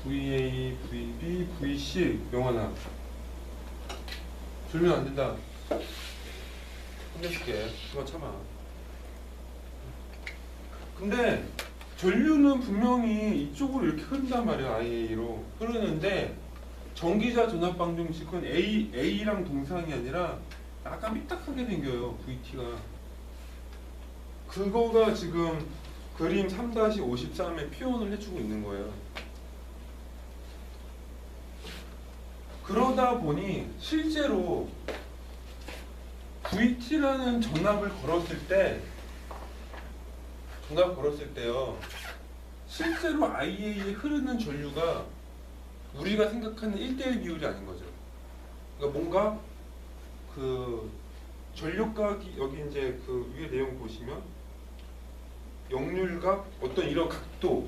VA, VB, VC 명하나 줄면 안 된다. 혼내줄게. 그거 참아. 근데 전류는 분명히 이쪽으로 이렇게 흐른단 말이야. IA로 흐르는데 전기자 전압 방정식은 A랑 동상이 아니라 약간 삐딱하게 생겨요. VT가. 그거가 지금 그림 3-53에 표현을 해주고 있는 거예요. 그러다 보니 실제로 VT라는 전압을 걸었을 때요. 실제로 IA에 흐르는 전류가 우리가 생각하는 1대1 비율이 아닌 거죠. 그러니까 뭔가 그 전력각이 여기 이제 그 위에 내용 보시면 역률각 어떤 이런 각도를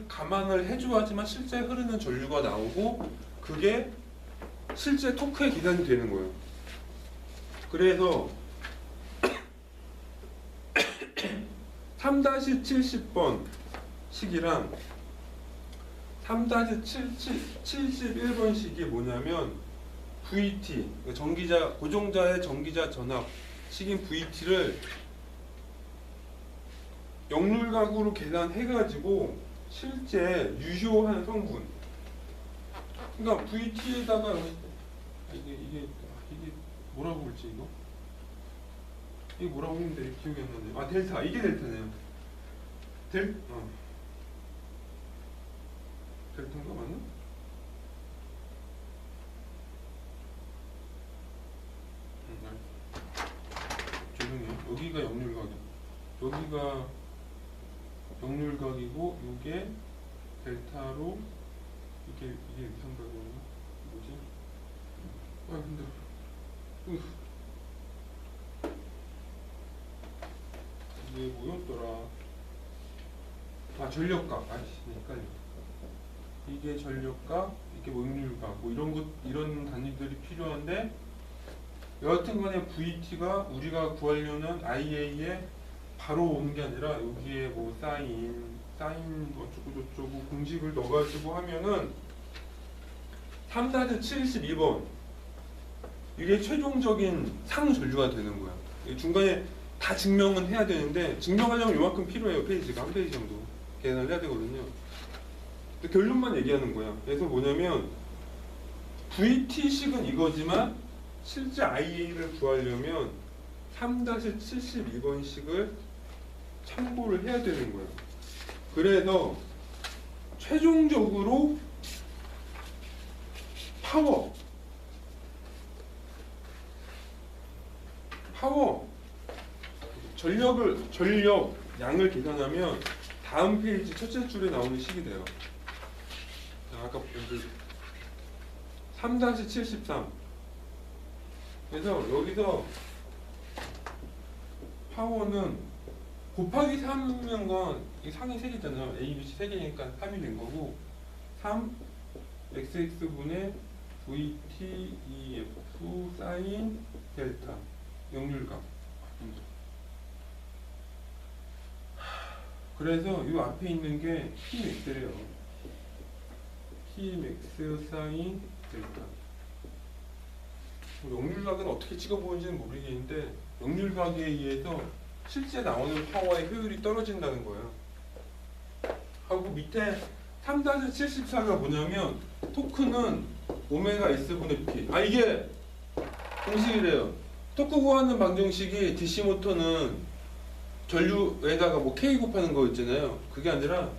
감안을 해줘야지만 실제 흐르는 전류가 나오고 그게 실제 토크에 계산이 되는 거예요. 그래서 3-70번 식이랑 3-71번 식이 뭐냐면 VT, 전기자, 고정자의 전기자 전압 식인 VT를 역률각으로 계산해가지고 실제 유효한 성분. 그러니까 VT에다가 이게 뭐라고 볼지 이거? 이게 뭐라고 했는데 기억이 안 나네요. 아 델타, 이게 델타네요. 델타인가 맞나? 죄송해요. 여기가 역률각이야. 여기가 역률각이고 이게 델타로 이게 위성각이었나? 뭐지? 아 힘들어. 이게 뭐였더라? 아 전력각. 아이씨 헷갈려. 이게 전력각, 이게 뭐 역률각, 뭐 이런 단위들이 필요한데 여하튼간에 VT가 우리가 구하려는 IA에 바로 오는 게 아니라 여기에 뭐 사인 어쩌고 저쩌고 공식을 넣어가지고 하면은 3-72번 이게 최종적인 상전류가 되는 거야. 중간에 다 증명은 해야 되는데 증명하려면 요만큼 필요해요. 페이지가 한 페이지 정도 계산을 해야 되거든요. 근데 결론만 얘기하는 거야. 그래서 뭐냐면 VT식은 이거지만 실제 IA를 구하려면 3-72번식을 참고를 해야 되는 거예요. 그래서 최종적으로 전력 양을 계산하면 다음 페이지 첫째 줄에 나오는 식이 돼요. 자, 아까 3-73. 그래서 여기서 파워는 곱하기 3인 건 이 상이 3개잖아요. A, B, C 3개니까 3이 된 거고 3 XX분의 VT, EF, 사인, 델타 역률각. 그래서 이 앞에 있는 게 P맥스래요. P맥스 사인 델타. 역률각은 어떻게 찍어보는지는 모르겠는데 역률각에 의해서 실제 나오는 파워의 효율이 떨어진다는 거예요. 하고 밑에 3-74가 뭐냐면 토크는 오메가 S분의 P. 아 이게 공식이래요. 토크 구하는 방정식이 DC 모터는 전류에다가 뭐 K 곱하는 거 있잖아요. 그게 아니라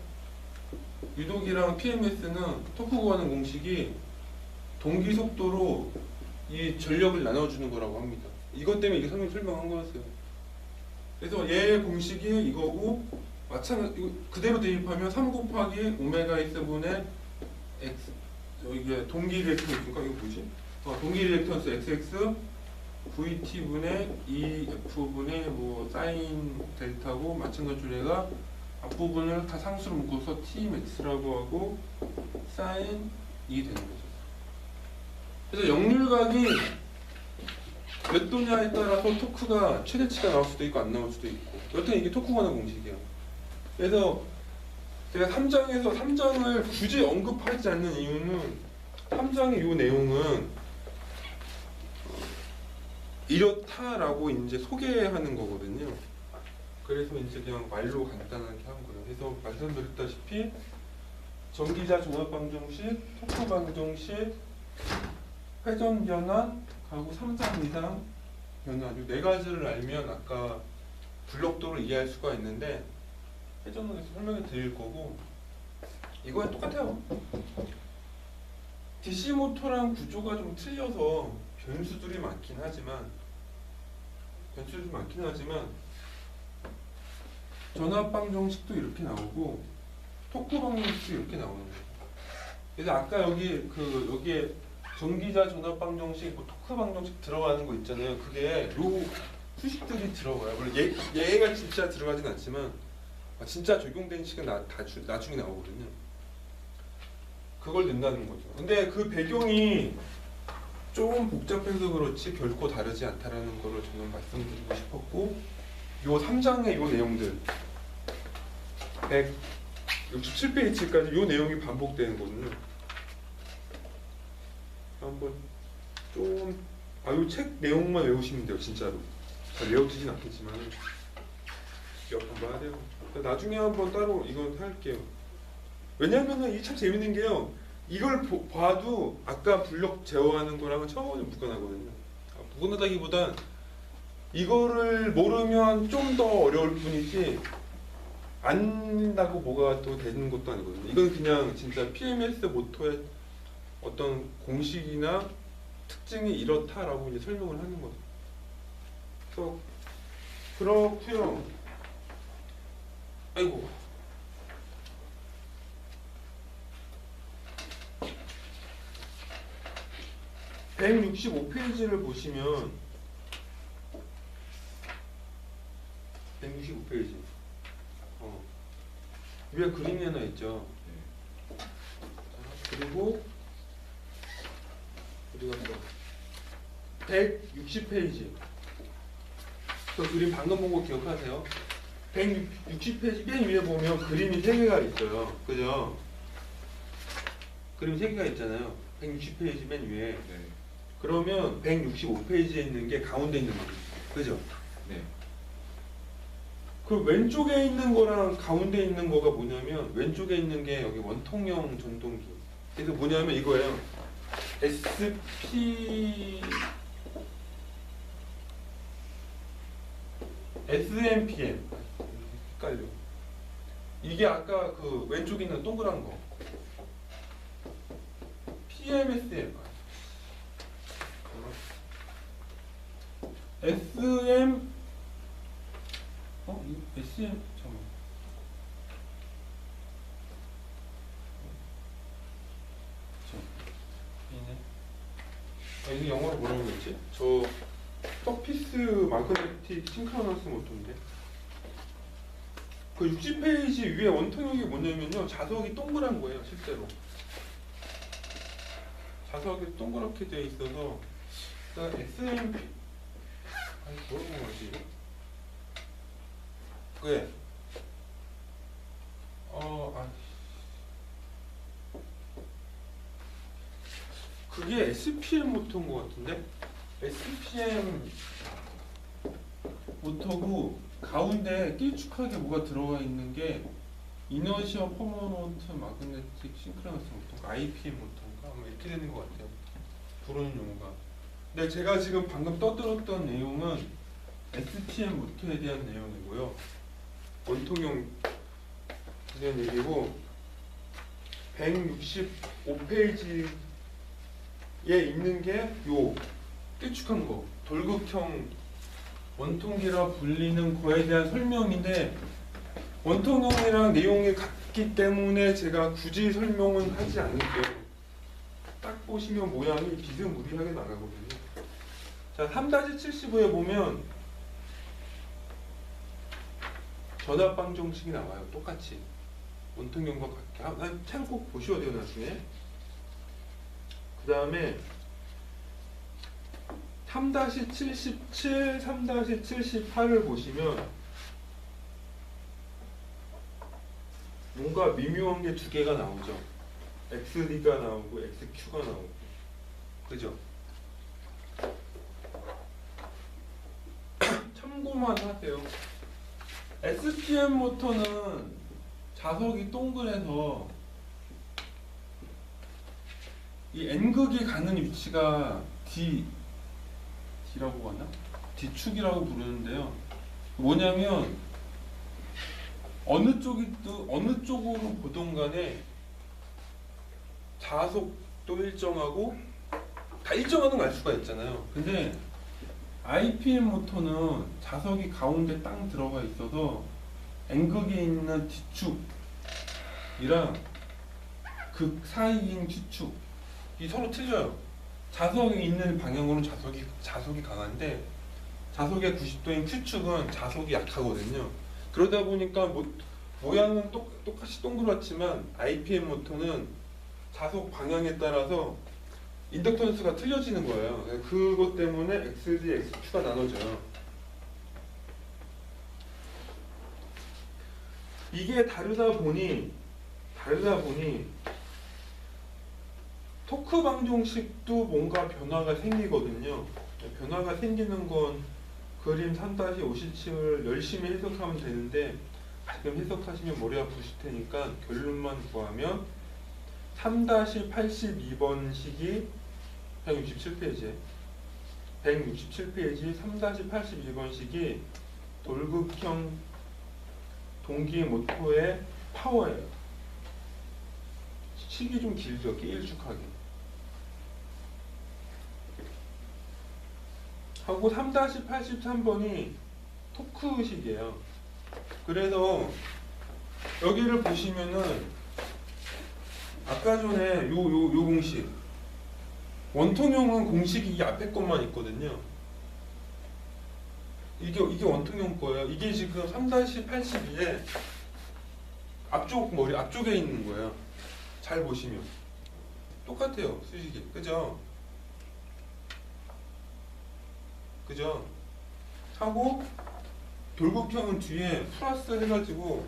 유독이랑 PMS는 토크 구하는 공식이 동기 속도로 이 전력을 나눠주는 거라고 합니다. 이것 때문에 이게 설명한 거였어요. 그래서 얘의 공식이 이거고 마찬가지 이거 그대로 대입하면 3 곱하기 오메가 S분의 X 이게 동기 리액턴스니까 이거 뭐지? 동기 리액턴스 XX VT분의 EF분의 뭐 사인 델타고 마찬가지로 얘가 앞부분을 다 상수로 묶어서 Tmax라고 하고 사인 E 되는 거죠. 그래서 역률각이 몇 도냐에 따라서 토크가 최대치가 나올 수도 있고 안 나올 수도 있고 여튼 이게 토크 관한 공식이야. 그래서 제가 3장을 굳이 언급하지 않는 이유는 3장의 이 내용은 이렇다라고 이제 소개하는 거거든요. 그래서 이제 그냥 말로 간단하게 한 거예요. 그래서 말씀드렸다시피 전기자 전압방정식, 토크방정식, 회전 변환, 하고 3장 이상 변환 이 네 가지를 알면 아까 블록도를 이해할 수가 있는데 회전을 설명해 드릴 거고 이거랑 똑같아요. DC 모터랑 구조가 좀 틀려서 변수들이 많긴 하지만 전압 방정식도 이렇게 나오고 토크 방정식도 이렇게 나오는 거예요. 그래서 아까 여기에 전기자 전압 방정식, 뭐 토크 방정식 들어가는 거 있잖아요. 그게 요 수식들이 들어가요. 물론 얘가 진짜 들어가진 않지만 진짜 적용된 식은 나중에 나오거든요. 그걸 넣는다는 거죠. 근데 그 배경이 조금 복잡해서 그렇지 결코 다르지 않다라는 거를 저는 말씀드리고 싶었고 요 3장의 요 내용들 167페이지까지 요 내용이 반복되는 거거든요. 한번 좀 요 책 내용만 외우시면 돼요. 진짜로 잘 외워지진 않겠지만 기억 한번 해야 돼요. 나중에 한번 따로 이건 할게요. 왜냐면은 이게 참 재밌는 게요. 이걸 봐도 아까 블록 제어하는 거랑은 전혀 무관하거든요. 무관하다기보단 이거를 모르면 좀 더 어려울 뿐이지 안다고 뭐가 또 되는 것도 아니거든요. 이건 그냥 진짜 PMS 모터의 어떤 공식이나 특징이 이렇다라고 이제 설명을 하는 거죠. 그래서 그렇고요. 아이고. (165페이지를) 보시면 165페이지 위에 그림이 하나 있죠. 그리고 어디 갔어? 160페이지 그 그림 방금 본 거 기억하세요? 160페이지 맨 위에 보면 그림이 3개가 있어요. 그죠? 그림이 3개가 있잖아요. 160페이지 맨 위에. 네. 그러면 165페이지에 있는 게 가운데 있는 거죠. 그죠? 네. 그 왼쪽에 있는 거랑 가운데 있는 거가 뭐냐면 왼쪽에 있는 게 여기 원통형 전동기. 그래서 뭐냐면 이거예요. SMPM. 헷갈려. 이게 아까 그 왼쪽에 있는 동그란 거. PMSM. SM 이거 SM 잠깐만. 이게 영어로 뭐라고 했지? 저 서피스 마그네틱 싱크로너스 모터인데 그 60페이지 위에 원통형이 뭐냐면요 자석이 동그란 거예요. 실제로 자석이 동그랗게 되어 있어서 그러니까 SMP 뭐라고 하지 이거? 그게 그게 SPM 모터인 것 같은데? SPM 모터고 가운데 길쭉하게 뭐가 들어가 있는 게 이너시아 퍼머넌트 마그네틱 싱크로너스 모터인가 IPM 모터인가 아마 이렇게 되는 것 같아요. 부르는 용어가. 근데 제가 지금 방금 떠들었던 내용은 SPM 모터에 대한 내용이고요. 원통형에 대한 얘기고 165페이지에 있는 게 요 길쭉한 거 돌극형 원통기라 불리는 거에 대한 설명인데 원통형이랑 내용이 같기 때문에 제가 굳이 설명은 하지 않을게요. 딱 보시면 모양이 비스무리하게 나가거든요. 자, 3-75에 보면 전압 방정식이 나와요. 똑같이 원통형과 같게. 참 꼭 보셔야 돼요 나중에. 그 다음에 3-77, 3-78을 보시면 뭔가 미묘한 게 두 개가 나오죠. XD가 나오고 XQ가 나오고, 그죠? 참고만 하세요. SPM 모터는 자석이 동그래서 이 N극이 가는 위치가 D라고 하나? D축이라고 부르는데요. 뭐냐면 어느 쪽으로 보든 간에 자속도 일정하고 다 일정하는 걸 알 수가 있잖아요. 근데 IPM 모터는 자석이 가운데 땅 들어가 있어서 N극에 있는 D축이랑 극 사이인 G축이 서로 틀려요. 자석이 있는 방향으로는 자석이 강한데 자석의 90도인 Q축은 자석이 약하거든요. 그러다 보니까 모양은 똑같이 동그랗지만 IPM 모터는 자석 방향에 따라서 인덕턴스가 틀려지는 거예요. 그것 때문에 XD, XQ가 나눠져요. 이게 다르다 보니 토크 방정식도 뭔가 변화가 생기거든요. 변화가 생기는 건 그림 3-57을 열심히 해석하면 되는데 지금 해석하시면 머리 아프실 테니까 결론만 구하면 3-82번식이 167페이지 3-82번식이 돌극형 동기 모터의 파워예요. 식이 좀 길죠. 길쭉하게 하고 3-83번이 토크식이에요. 그래서 여기를 보시면은 아까 전에 요 공식 원통형은 공식이 이 앞에 것만 있거든요. 이게 원통형 거예요. 이게 지금 3-82에 앞쪽 머리 앞쪽에 있는 거예요. 잘 보시면 똑같아요. 수식이 그죠? 하고 돌극형은 뒤에 플러스 해가지고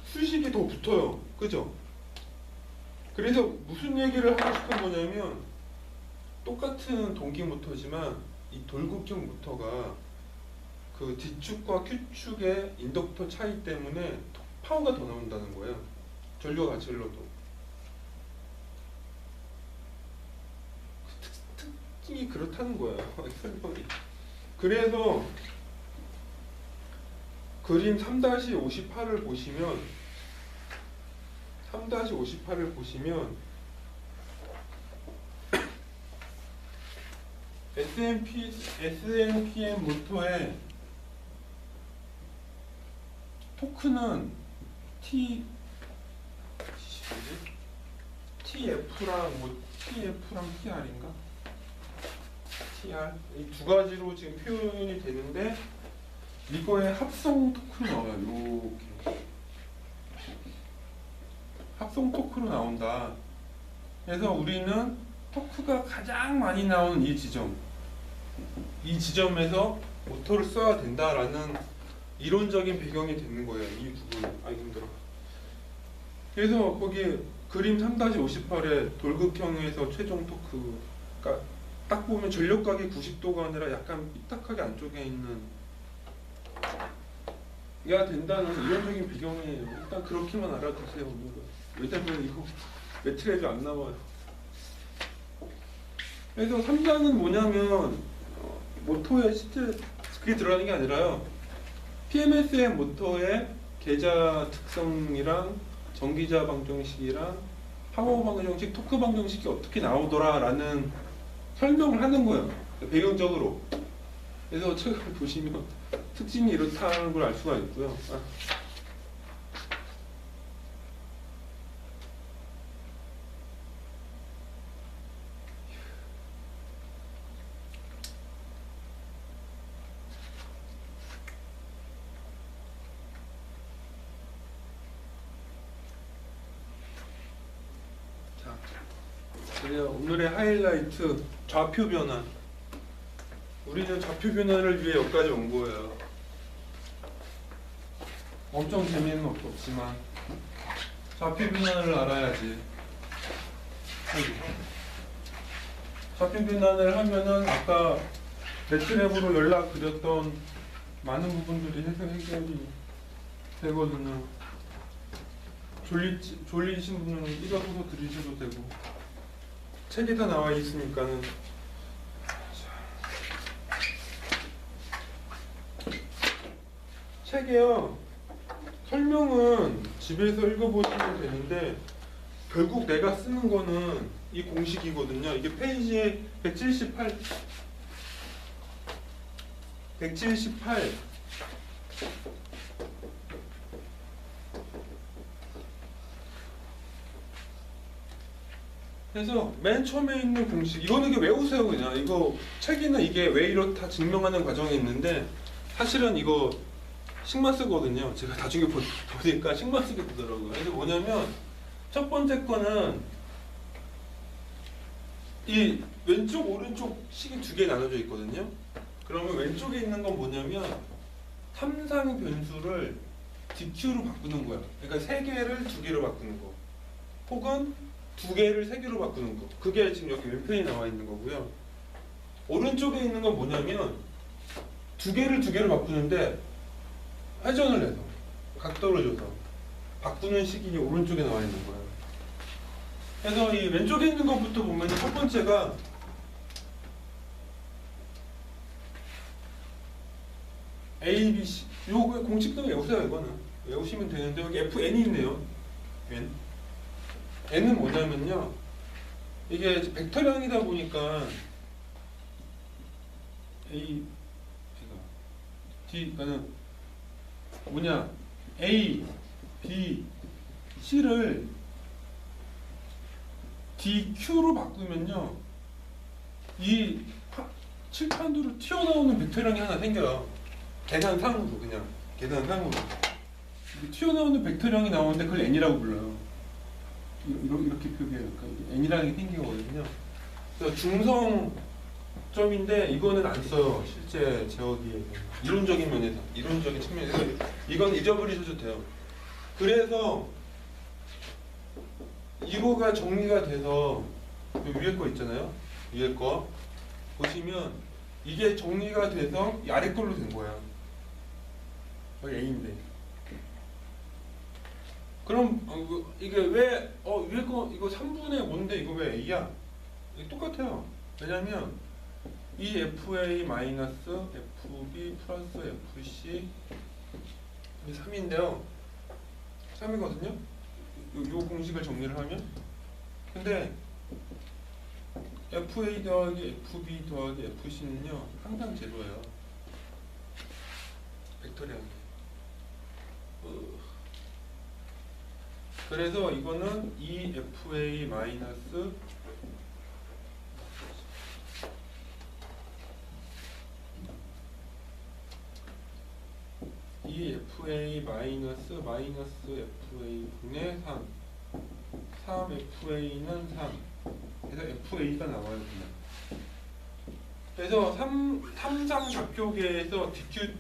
수식이 더 붙어요. 그죠? 그래서 무슨 얘기를 하고 싶은 거냐면 똑같은 동기 모터지만 이 돌극형 모터가 그 D축과 Q축의 인덕터 차이 때문에 파워가 더 나온다는 거예요. 전류가 같이 흘러도. 특징이 그렇다는 거예요. 설명이. 그래서 그림 3-58을 보시면 SNPM 모터의 토크는 TF랑 TR인가? TR 이 두 가지로 지금 표현이 되는데 이거의 합성 토크로 나와요. 이렇게 합성 토크로 나온다. 그래서 우리는 토크가 가장 많이 나오는 이 지점에서 모터를 써야 된다라는 이론적인 배경이 되는 거예요. 이 부분. 힘들어. 그래서 거기 그림 3-58의 돌극형에서 최종 토크가 딱 보면 전력각이 90도가 아니라 약간 삐딱하게 안쪽에 있는 야 된다는 이론적인 배경이에요. 일단 그렇게만 알아두세요. 오늘은. 왜냐면 이거 매트랩이 안 나와요. 그래서 3단은 뭐냐면 모터에 실제 그게 들어가는 게 아니라요. PMSM 모터의 계자 특성이랑 전기자 방정식이랑 파워 방정식, 토크 방정식이 어떻게 나오더라라는 설명을 하는 거예요. 배경적으로. 그래서 책을 보시면 특징이 이렇다는 걸 알 수가 있고요. 오늘의 하이라이트 좌표 변환. 우리는 좌표 변환을 위해 여기까지 온 거예요. 엄청 재미는 없지만 좌표 변환을 알아야지. 좌표 변환을 하면은 아까 매트랩으로 연락 드렸던 많은 부분들이 해결이 되거든요. 졸리신 분은 일어서서 들으셔도 되고 책에 다 나와 있으니까는. 책에요 설명은 집에서 읽어보시면 되는데 결국 내가 쓰는 거는 이 공식이거든요. 이게 페이지 178 그래서 맨 처음에 있는 공식 이거는 이게 외우세요. 그냥 이거 책에는 이게 왜 이렇다 증명하는 과정이 있는데 사실은 이거 식만 쓰거든요. 제가 나중에 보니까 식만 쓰게 되더라고요. 그래서 뭐냐면 첫 번째 거는 이 왼쪽 오른쪽 식이 두 개 나눠져 있거든요. 그러면 왼쪽에 있는 건 뭐냐면 삼상 변수를 DQ로 바꾸는 거야. 그러니까 세 개를 두 개로 바꾸는 거. 혹은 두 개를 세 개로 바꾸는 거. 그게 지금 여기 왼편에 나와 있는 거고요. 오른쪽에 있는 건 뭐냐면 두 개를 두 개로 바꾸는데 회전을 해서 각도를 줘서 바꾸는 식이 오른쪽에 나와 있는 거예요. 그래서 이 왼쪽에 있는 것부터 보면 첫 번째가 A, B, C 요거 공식도 외우세요. 이거는 외우시면 되는데 여기 FN이 있네요. N. N은 뭐냐면요 이게 벡터량이다 보니까 A, D가는 뭐냐 A, B, C를 DQ로 바꾸면요 이 칠판으로 튀어나오는 벡터량이 하나 생겨요. 계산상으로 그냥 계산상으로 튀어나오는 벡터량이 나오는데 그걸 N이라고 불러요. 이렇게 표기해요. 그러니까 N이라는 게 생기거든요. 그래서 중성점인데 이거는 안 써요. 실제 제어기에 이론적인 면에서 이론적인 측면에서 이건 잊어버리셔도 돼요. 그래서 이거가 정리가 돼서 위에 거 있잖아요. 위에 거 보시면 이게 정리가 돼서 이 아래 걸로 된 거야. 여기 A인데. 그럼 이게 왜 위에 거 이거 3분의 뭔데 이거 왜 A야? 이게 똑같아요. 왜냐면 이 FA 마이너스 FB 플러스 FC 이 3인데요. 3이거든요. 요 공식을 정리를 하면 근데 FA 더하기 FB 더하기 FC는요 항상 제로예요. 벡터량이. 그래서 이거는 EFA 마이너스 EFA 마이너스 FA 분의 3 3FA는 3 그래서 FA가 나와요. 그냥. 그래서 삼상 좌표계에서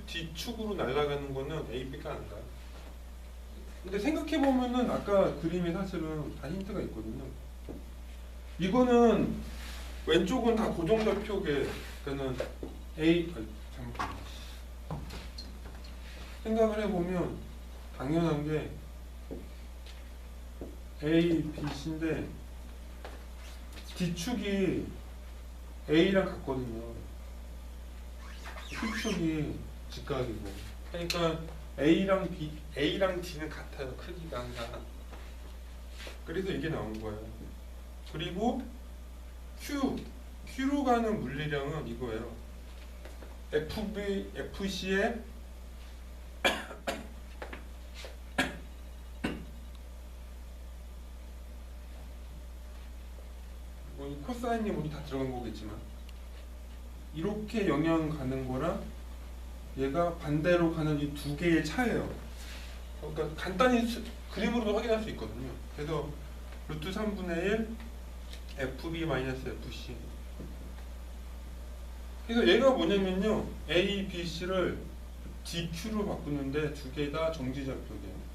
D축으로 날아가는 거는 A, B가 안 가요. 근데 생각해보면은 아까 그림에 사실은 다 힌트가 있거든요. 이거는 왼쪽은 다 고정좌표계 그러니까는 A 잠깐 생각을 해보면 당연한 게 A, B, C인데 D축이 A랑 같거든요. C축이 직각이고 그러니까 A랑 D는 같아요. 크기가 항상. 그래서 이게 나온 거예요. 그리고 Q로 가는 물리량은 이거예요. FC의 코사인이 모두 다 들어간 거겠지만 이렇게 영향 가는 거랑 얘가 반대로 가는 이 두 개의 차예요. 그러니까 간단히 그림으로도 확인할 수 있거든요. 그래서 루트 3분의 1 FB-FC 그래서 얘가 뭐냐면요 A, B, C를 DQ로 바꾸는데 두 개 다 정지 접속이에요.